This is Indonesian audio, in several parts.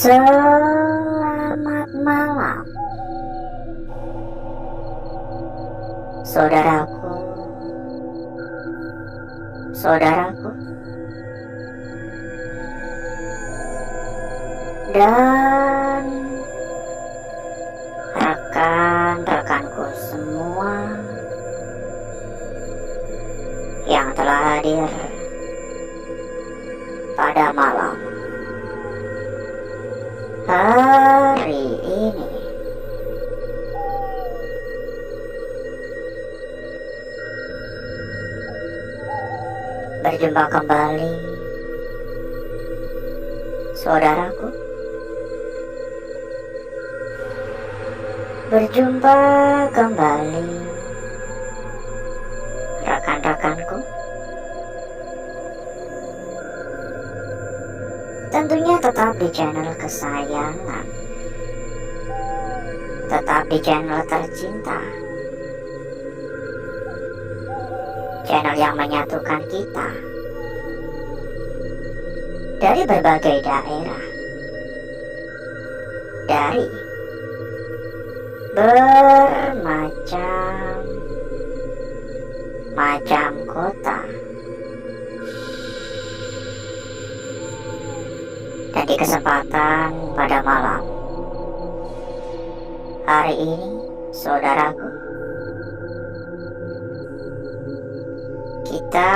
Selamat malam, saudaraku, saudaraku, dan rekan-rekanku semua yang telah hadir pada malam hari ini. Berjumpa kembali, saudaraku. Berjumpa kembali, rekan-rekanku. Tentunya tetap di channel kesayangan, tetap di channel tercinta, channel yang menyatukan kita dari berbagai daerah, dari bermacam-macam kota. Dan di kesempatan pada malam hari ini, saudaraku, kita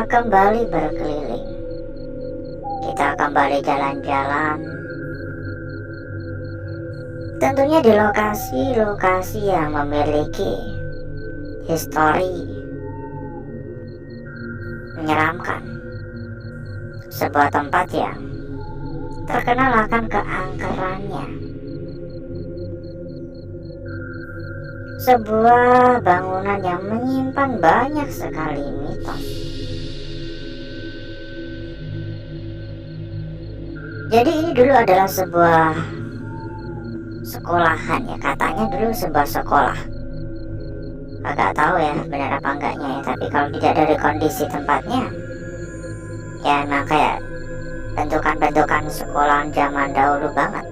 kembali berkeliling, kita kembali jalan-jalan, tentunya di lokasi-lokasi yang memiliki histori menyeramkan, sebuah tempat yang terkenal akan keangkerannya, sebuah bangunan yang menyimpan banyak sekali mitos. Jadi ini dulu adalah sebuah sekolahan ya, katanya dulu sebuah sekolah. Agak tahu ya benar apa enggaknya ya, tapi kalau tidak dari kondisi tempatnya ya emang kayak bentukan-bentukan sekolahan zaman dahulu banget.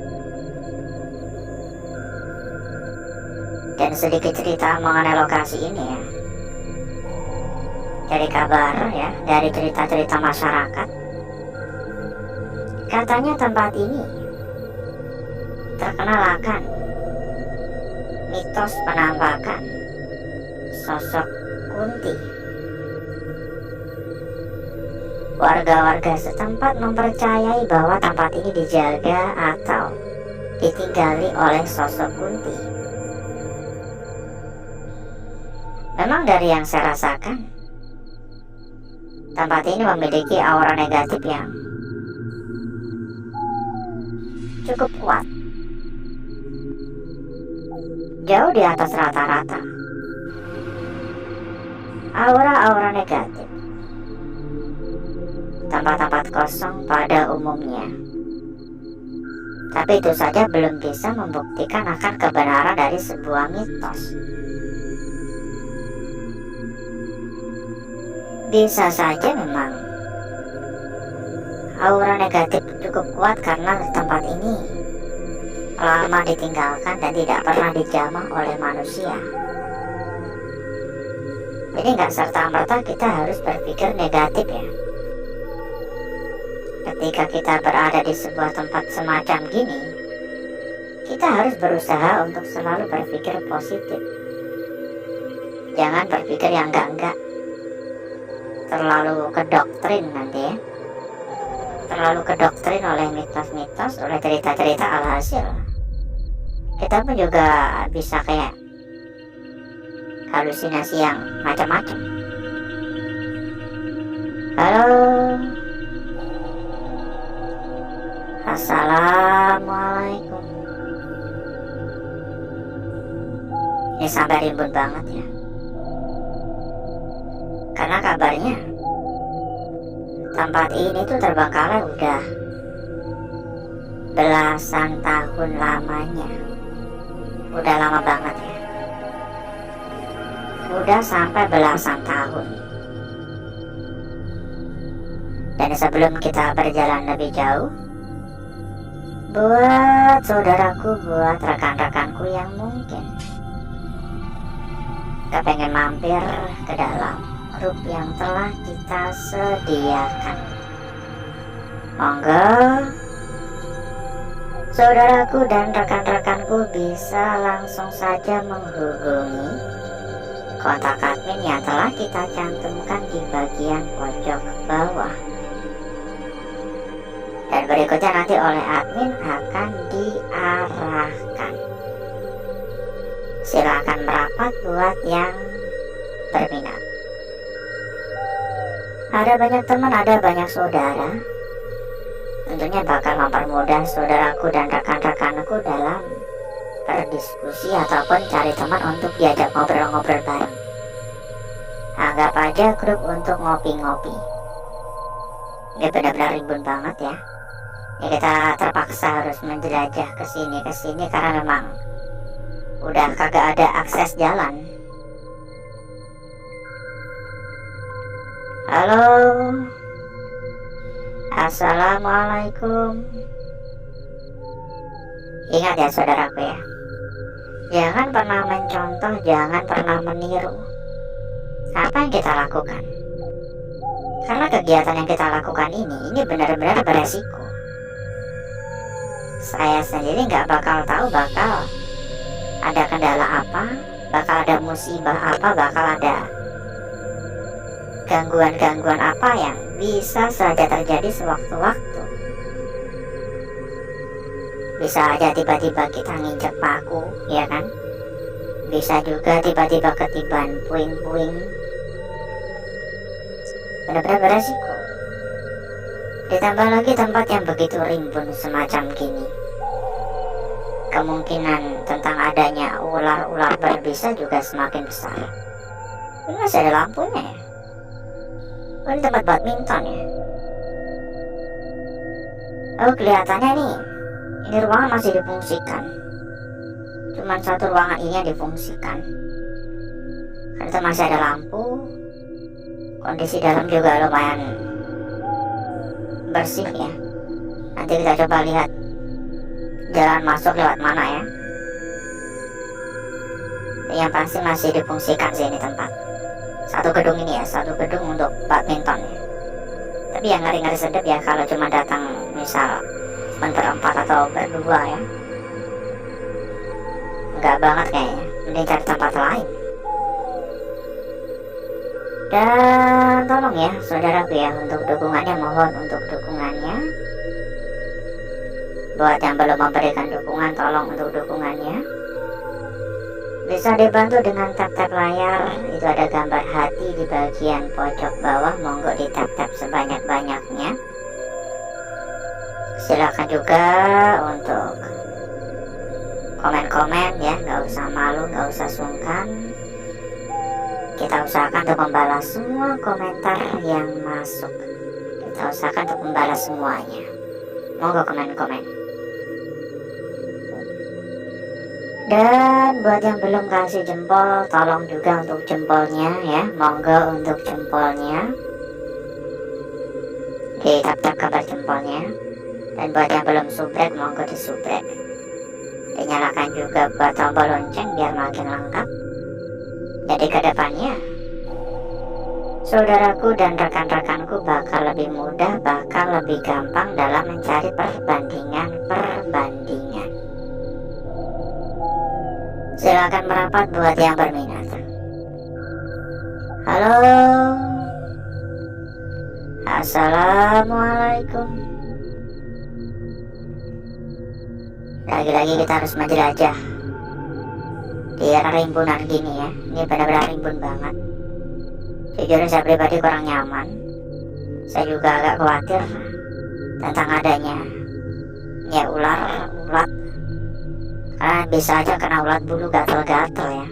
Dan sedikit cerita mengenai lokasi ini ya, dari kabar ya, dari cerita-cerita masyarakat, katanya tempat ini terkenal akan mitos penampakan sosok Kunti. Warga-warga setempat mempercayai bahwa tempat ini dijaga atau ditinggali oleh sosok Kunti. Memang dari yang saya rasakan, tempat ini memiliki aura negatif yang cukup kuat, jauh di atas rata-rata. Aura-aura negatif, tempat-tempat kosong pada umumnya. Tapi itu saja belum bisa membuktikan akan kebenaran dari sebuah mitos. Bisa saja memang aura negatif cukup kuat karena tempat ini lama ditinggalkan dan tidak pernah dijamah oleh manusia. Jadi nggak serta-merta kita harus berpikir negatif ya. Ketika kita berada di sebuah tempat semacam gini, kita harus berusaha untuk selalu berpikir positif. Jangan berpikir yang enggak-enggak, terlalu kedoktrin nanti ya, terlalu kedoktrin oleh mitos-mitos, oleh cerita-cerita, alhasil kita pun juga bisa kayak halusinasi yang macam-macam. Halo, assalamualaikum. Ini sampai ribut banget ya, karena kabarnya tempat ini tuh terbengkalai udah belasan tahun lamanya. Udah lama banget ya, udah sampai belasan tahun. Dan sebelum kita berjalan lebih jauh, buat saudaraku, buat rekan-rekanku yang mungkin kepengen mampir ke dalam grup yang telah kita sediakan. Monggo saudaraku dan rekan-rekanku bisa langsung saja menghubungi kontak admin yang telah kita cantumkan di bagian pojok bawah. Dan berikutnya nanti oleh admin akan diarahkan. Silakan merapat buat yang berminat. Ada banyak teman, ada banyak saudara. Tentunya bakal mempermudah saudaraku dan rekan-rekanku dalam berdiskusi ataupun cari teman untuk diajak ngobrol-ngobrol bareng. Anggap aja grup untuk ngopi-ngopi. Ini benar-benar rimbun banget ya. Ini kita terpaksa harus menjelajah ke sini karena memang udah kagak ada akses jalan. Halo, assalamualaikum. Ingat ya saudaraku ya, jangan pernah mencontoh, jangan pernah meniru apa yang kita lakukan. Karena kegiatan yang kita lakukan ini benar-benar beresiko. Saya sendiri nggak bakal tahu bakal ada kendala apa, bakal ada musibah apa, bakal ada gangguan-gangguan apa yang bisa saja terjadi sewaktu-waktu. Bisa aja tiba-tiba kita nginjek paku, ya kan? Bisa juga tiba-tiba ketiban puing-puing. Benar-benar beresiko. Ditambah lagi tempat yang begitu rimbun semacam gini. Kemungkinan tentang adanya ular-ular berbisa juga semakin besar. Ini masih ada lampunya ya. Oh, ini tempat badminton ya. Oh, kelihatannya nih, ini ruangan masih difungsikan. Cuman satu ruangan ini yang difungsikan. Karena itu masih ada lampu. Kondisi dalam juga lumayan bersih ya. Nanti kita coba lihat jalan masuk lewat mana ya. Yang pasti masih difungsikan sih ini tempat. Satu gedung ini ya, satu gedung untuk badminton ya. Tapi yang ngeri-ngeri sedap ya kalau cuma datang misal berempat atau berdua ya. Enggak banget kayaknya, mending cari tempat lain. Dan tolong ya saudaraku ya, untuk dukungannya, mohon untuk dukungannya. Buat yang belum memberikan dukungan, tolong untuk dukungannya. Bisa dibantu dengan tap-tap layar. Itu ada gambar hati di bagian pojok bawah. Monggo di tap-tap sebanyak-banyaknya. Silakan juga untuk komen-komen ya, nggak usah malu, nggak usah sungkan. Kita usahakan untuk membalas semua komentar yang masuk. Kita usahakan untuk membalas semuanya. Monggo komen-komen. Dan buat yang belum kasih jempol, tolong juga untuk jempolnya ya. Monggo untuk jempolnya. Di tap-tap kabar jempolnya. Dan buat yang belum subrek, monggo di subrek. Dinyalakan juga buat tombol lonceng biar makin lengkap. Jadi kedepannya saudaraku dan rekan-rekanku bakal lebih mudah, bakal lebih gampang dalam mencari perbandingan. Silakan merapat buat yang berminat. Halo, assalamualaikum. Lagi-lagi kita harus menjelajah di era rimbunan gini ya. Ini benar-benar rimbun banget. Jujur saya pribadi kurang nyaman. Saya juga agak khawatir tentang adanya ya ulat. Karena bisa aja kena ulat bulu gatel-gatel ya.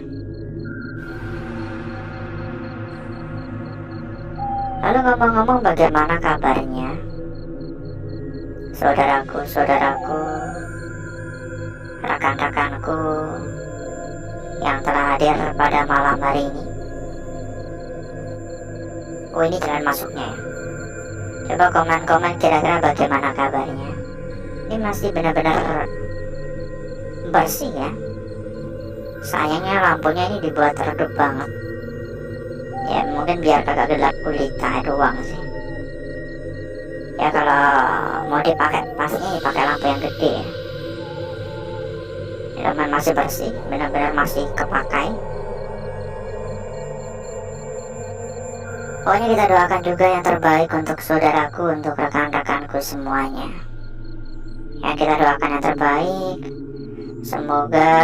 Lalu ngomong-ngomong, bagaimana kabarnya saudaraku, rekan-rekanku yang telah hadir pada malam hari ini? Oh, ini jalan masuknya ya. Coba komen-komen kira-kira bagaimana kabarnya. ini masih benar-benar bersih ya. Sayangnya lampunya ini dibuat redup banget ya, mungkin biar kagak gelap gulita doang sih ya. Kalau mau dipakai pasnya pakai lampu yang gede ya. Ini masih bersih, benar-benar masih kepakai. Pokoknya kita doakan juga yang terbaik untuk saudaraku, untuk rekan-rekanku semuanya. Yang kita doakan yang terbaik, semoga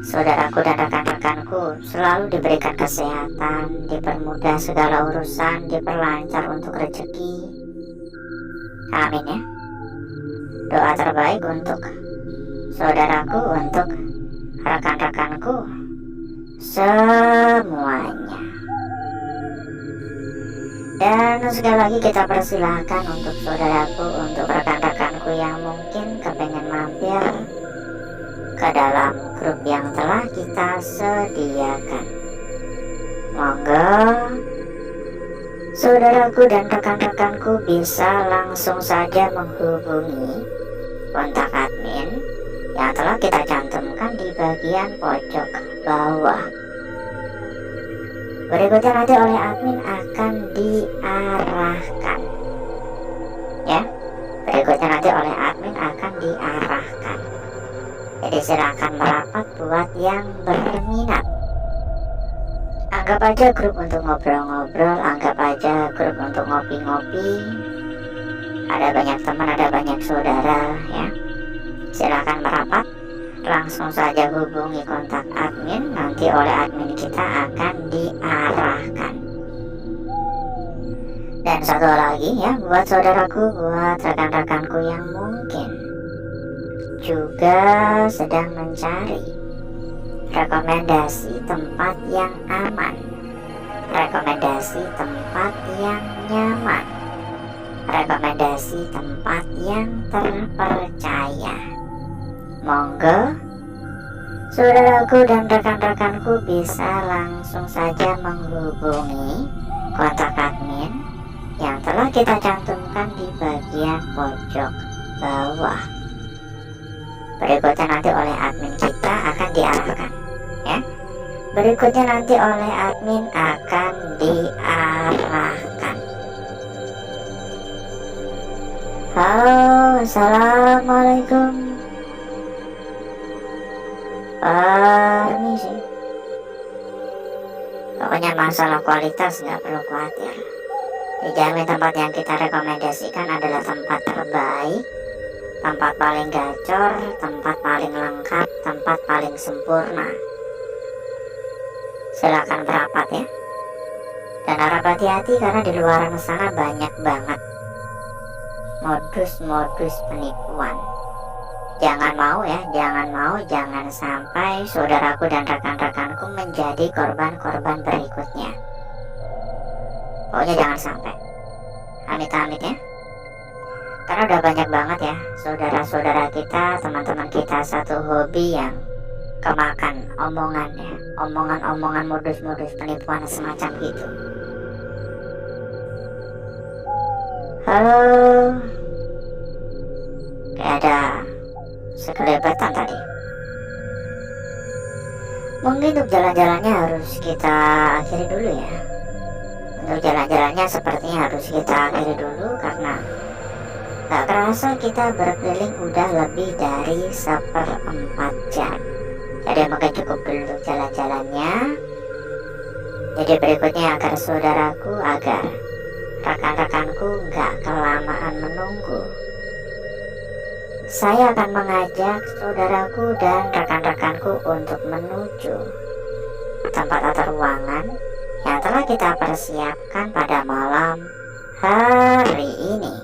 saudaraku dan rekan-rekanku selalu diberikan kesehatan, dipermudah segala urusan, diperlancar untuk rezeki. Amin ya. Doa terbaik untuk saudaraku, untuk rekan-rekanku semuanya. Dan sekali lagi kita persilahkan untuk saudaraku, untuk rekan-rekanku yang mungkin kepengen mampir ke dalam grup yang telah kita sediakan. Monggo saudaraku dan rekan-rekanku bisa langsung saja menghubungi kontak admin yang telah kita cantumkan di bagian pojok bawah. Berikutnya nanti oleh admin akan diarahkan ya. Berikutnya nanti oleh admin akan diarahkan. Jadi silakan merapat buat yang berminat. Anggap aja grup untuk ngobrol-ngobrol, anggap aja grup untuk ngopi-ngopi. Ada banyak teman, ada banyak saudara ya. Silakan merapat, langsung saja hubungi kontak admin, nanti oleh admin kita akan diarahkan. Dan satu lagi ya, buat saudaraku, buat rekan-rekanku yang mungkin juga sedang mencari rekomendasi tempat yang aman, rekomendasi tempat yang nyaman, rekomendasi tempat yang terpercaya. Monggo saudaraku dan rekan-rekanku bisa langsung saja menghubungi kontak admin yang telah kita cantumkan di bagian pojok bawah. Berikutnya nanti oleh admin kita akan diarahkan ya. Berikutnya nanti oleh admin akan diarahkan. Halo, assalamualaikum. Permisi. Pokoknya masalah kualitas nggak perlu khawatir. Dijamin tempat yang kita rekomendasikan adalah tempat terbaik, tempat paling gacor, tempat paling lengkap, tempat paling sempurna. Silakan merapat ya. Dan harap hati-hati karena di luar sana banyak banget modus-modus penipuan. Jangan mau ya, jangan sampai saudaraku dan rekan-rekanku menjadi korban-korban berikutnya. Pokoknya jangan sampai. Amit-amit ya. Karena udah banyak banget ya saudara-saudara kita, teman-teman kita satu hobi yang kemakan omongannya, omongan-omongan modus-modus penipuan semacam gitu. Halo. Kayak ada sekelebetan tadi. Mungkin untuk jalan-jalannya harus kita akhiri dulu ya. Untuk jalan-jalannya sepertinya harus kita akhiri dulu karena gak kerasa kita berkeliling udah lebih dari 1/4 jam. Jadi mungkin cukup dulu untuk jalan-jalannya. Jadi berikutnya agar saudaraku, agar rekan-rekanku gak kelamaan menunggu, saya akan mengajak saudaraku dan rekan-rekanku untuk menuju tempat atau ruangan yang telah kita persiapkan pada malam hari ini.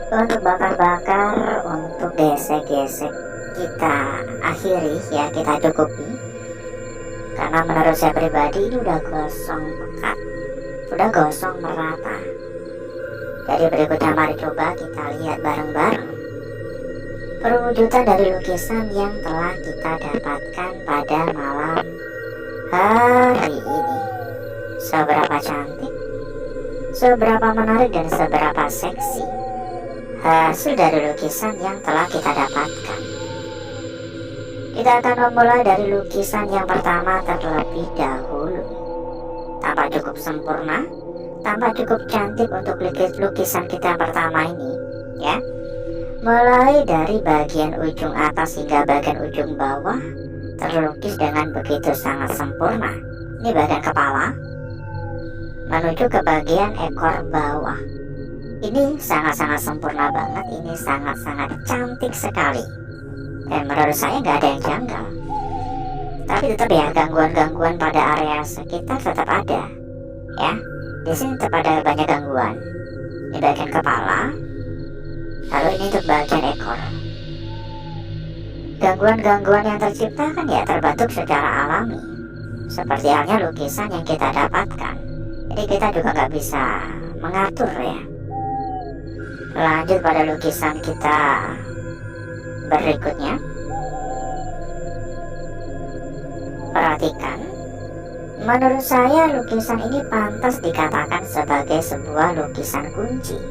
Untuk bakar-bakar, untuk gesek-gesek kita akhiri ya, kita cukupi. Karena menurut saya pribadi ini udah gosong pekat, udah gosong merata. Jadi berikutnya mari coba kita lihat bareng-bareng perwujudan dari lukisan yang telah kita dapatkan pada malam hari ini. Seberapa cantik, seberapa menarik, dan seberapa seksi hasil dari lukisan yang telah kita dapatkan. Kita akan memulai dari lukisan yang pertama terlebih dahulu. Tampak cukup sempurna, tampak cukup cantik untuk lukisan kita yang pertama ini, ya. Mulai dari bagian ujung atas hingga bagian ujung bawah terlukis dengan begitu sangat sempurna. Ini bagian kepala menuju ke bagian ekor bawah. Ini sangat-sangat sempurna banget, ini sangat-sangat cantik sekali. Dan menurut saya nggak ada yang janggal. Tapi tetap ya, gangguan-gangguan pada area sekitar tetap ada. Ya, di sini tetap ada banyak gangguan. Ini bagian kepala, lalu ini untuk bagian ekor. Gangguan-gangguan yang tercipta kan ya terbentuk secara alami, seperti halnya lukisan yang kita dapatkan. Jadi kita juga nggak bisa mengatur ya. Lanjut pada lukisan kita berikutnya. Perhatikan, menurut saya lukisan ini pantas dikatakan sebagai sebuah lukisan kunci.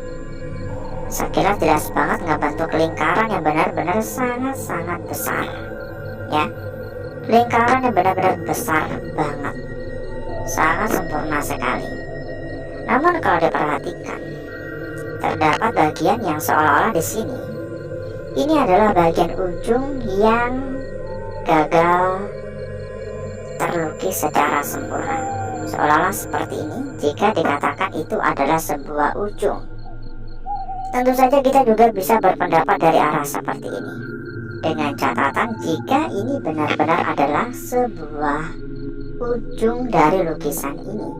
Sekilas jelas banget ngebentuk lingkaran yang benar-benar sangat-sangat besar, ya. Lingkaran yang benar-benar besar banget, sangat sempurna sekali. Namun kalau diperhatikan, terdapat bagian yang seolah-olah di sini ini adalah bagian ujung yang gagal terlukis secara sempurna. Seolah-olah seperti ini jika dikatakan itu adalah sebuah ujung. Tentu saja kita juga bisa berpendapat dari arah seperti ini, dengan catatan jika ini benar-benar adalah sebuah ujung dari lukisan ini.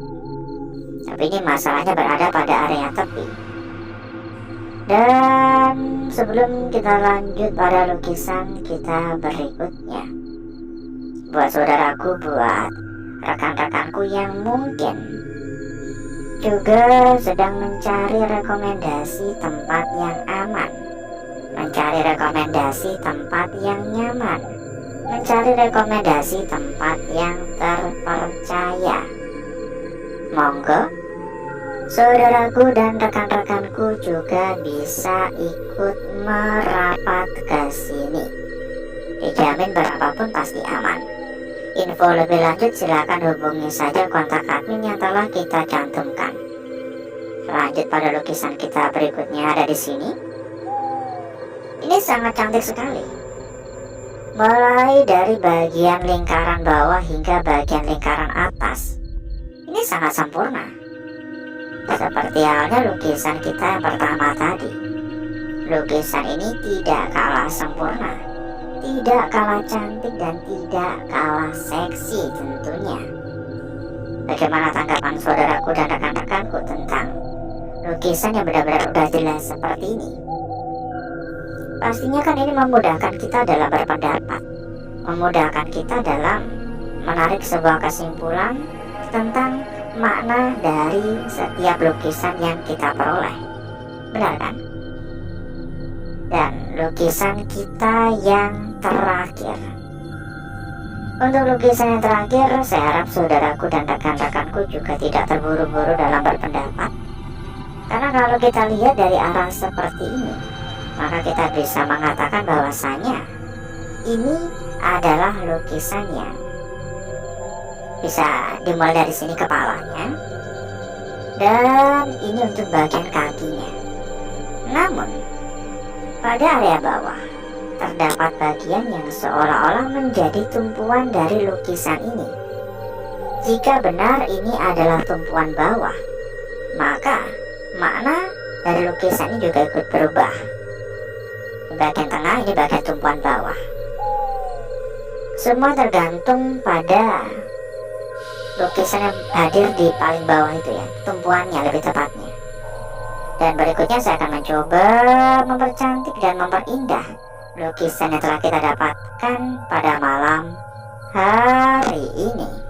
Tapi ini masalahnya berada pada area tepi. Dan sebelum kita lanjut pada lukisan kita berikutnya, buat saudaraku, buat rekan-rekanku yang mungkin juga sedang mencari rekomendasi tempat yang aman, mencari rekomendasi tempat yang nyaman, mencari rekomendasi tempat yang terpercaya, monggo saudaraku dan rekan-rekanku juga bisa ikut merapat ke sini. Dijamin berapapun pasti aman. Info lebih lanjut silakan hubungi saja kontak admin yang telah kita cantumkan. Lanjut pada lukisan kita berikutnya ada di sini. Ini sangat cantik sekali. Mulai dari bagian lingkaran bawah hingga bagian lingkaran atas, ini sangat sempurna. Seperti halnya lukisan kita yang pertama tadi. Lukisan ini tidak kalah sempurna, tidak kalah cantik, dan tidak kalah seksi tentunya. Bagaimana tanggapan saudaraku dan rekan-rekanku tentang lukisan yang benar-benar udah jelas seperti ini? Pastinya kan ini memudahkan kita dalam berpendapat, memudahkan kita dalam menarik sebuah kesimpulan tentang makna dari setiap lukisan yang kita peroleh. Benar kan? Dan lukisan kita yang terakhir. Untuk lukisan yang terakhir, saya harap saudaraku dan rekan-rekanku juga tidak terburu-buru dalam berpendapat. Karena kalau kita lihat dari arah seperti ini, maka kita bisa mengatakan bahwasanya ini adalah lukisannya. Bisa dimulai dari sini kepalanya, dan ini untuk bagian kakinya. Namun pada area bawah terdapat bagian yang seolah-olah menjadi tumpuan dari lukisan ini. Jika benar ini adalah tumpuan bawah, maka makna dari lukisan ini juga ikut berubah. Di bagian tengah ini bagian tumpuan bawah. Semua tergantung pada lukisan yang hadir di paling bawah itu ya, tumpuannya lebih tepatnya. Dan berikutnya saya akan mencoba mempercantik dan memperindah lukisan yang telah kita dapatkan pada malam hari ini.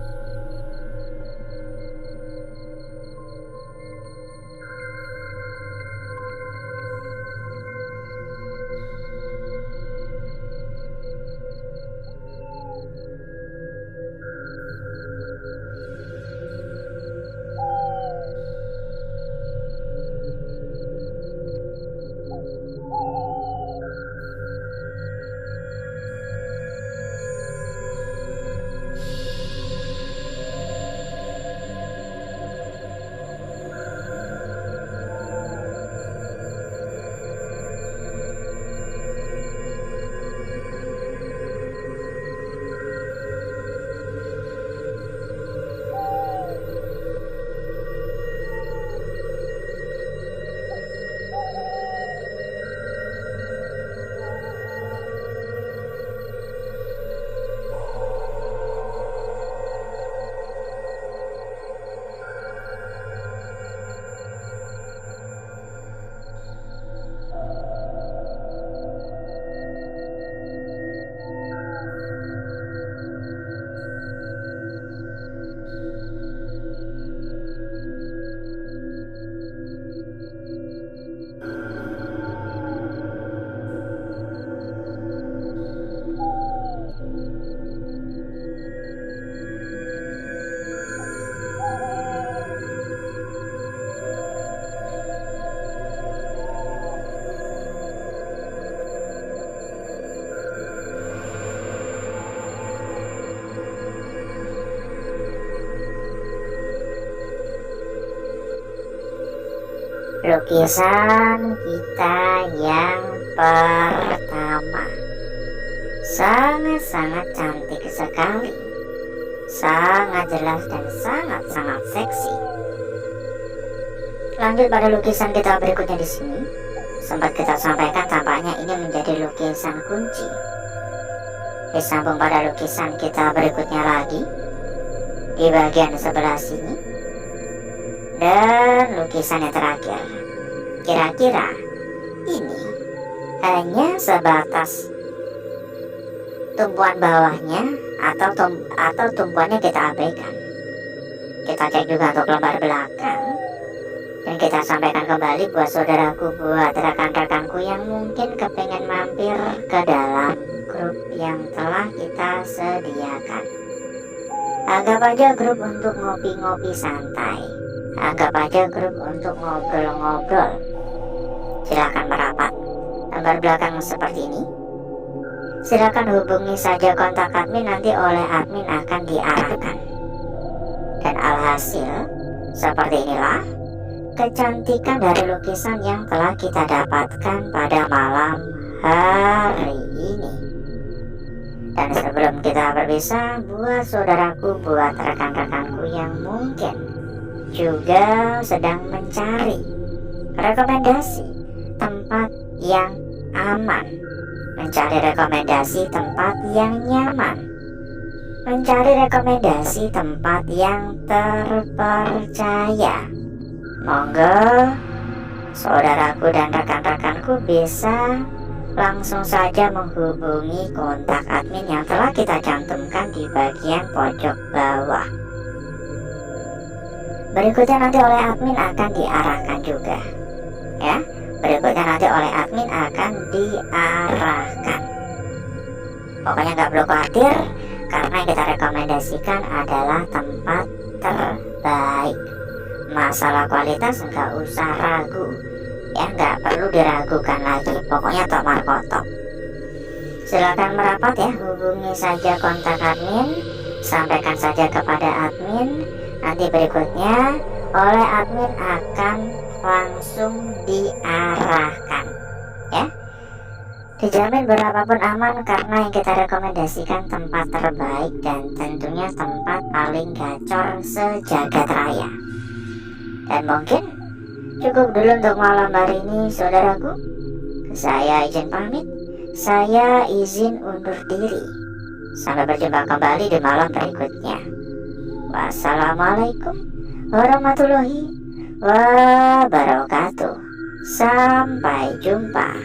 Lukisan kita yang pertama sangat-sangat cantik sekali, sangat jelas dan sangat-sangat seksi. Lanjut pada lukisan kita berikutnya di sini. Sempat kita sampaikan tampaknya ini menjadi lukisan kunci. Disambung pada lukisan kita berikutnya lagi di bagian sebelah sini. Dan lukisan yang terakhir, kira-kira ini hanya sebatas tumpuan bawahnya atau tumpuannya kita abaikan. Kita cek juga untuk lembar belakang, dan kita sampaikan kembali buat saudaraku, buat rekan-rekanku yang mungkin kepengen mampir ke dalam grup yang telah kita sediakan. Anggap aja grup untuk ngopi-ngopi santai, anggap aja grup untuk ngobrol-ngobrol. Silakan merapat. Lembar belakang seperti ini. Silakan hubungi saja kontak admin, nanti oleh admin akan diarahkan. Dan alhasil seperti inilah kecantikan dari lukisan yang telah kita dapatkan pada malam hari ini. Dan sebelum kita berpisah, buat saudaraku, buat rekan-rekanku yang mungkin juga sedang mencari rekomendasi tempat yang aman, mencari rekomendasi tempat yang nyaman, mencari rekomendasi tempat yang terpercaya, monggo saudaraku dan rekan-rekanku bisa langsung saja menghubungi kontak admin yang telah kita cantumkan di bagian pojok bawah. Berikutnya nanti oleh admin akan diarahkan juga, ya. Berikutnya nanti oleh admin akan diarahkan. Pokoknya nggak perlu khawatir, karena yang kita rekomendasikan adalah tempat terbaik. Masalah kualitas nggak usah ragu, ya, nggak perlu diragukan lagi. Pokoknya top markotop. Silakan merapat ya, hubungi saja kontak admin, sampaikan saja kepada admin. Nanti berikutnya oleh admin akan langsung diarahkan, ya. Dijamin berapapun aman, karena yang kita rekomendasikan tempat terbaik dan tentunya tempat paling gacor sejagat raya. Dan mungkin cukup dulu untuk malam hari ini, saudaraku. Saya izin pamit, saya izin undur diri. Sampai berjumpa kembali di malam berikutnya. Wassalamualaikum warahmatullahi wabarakatuh. Sampai jumpa.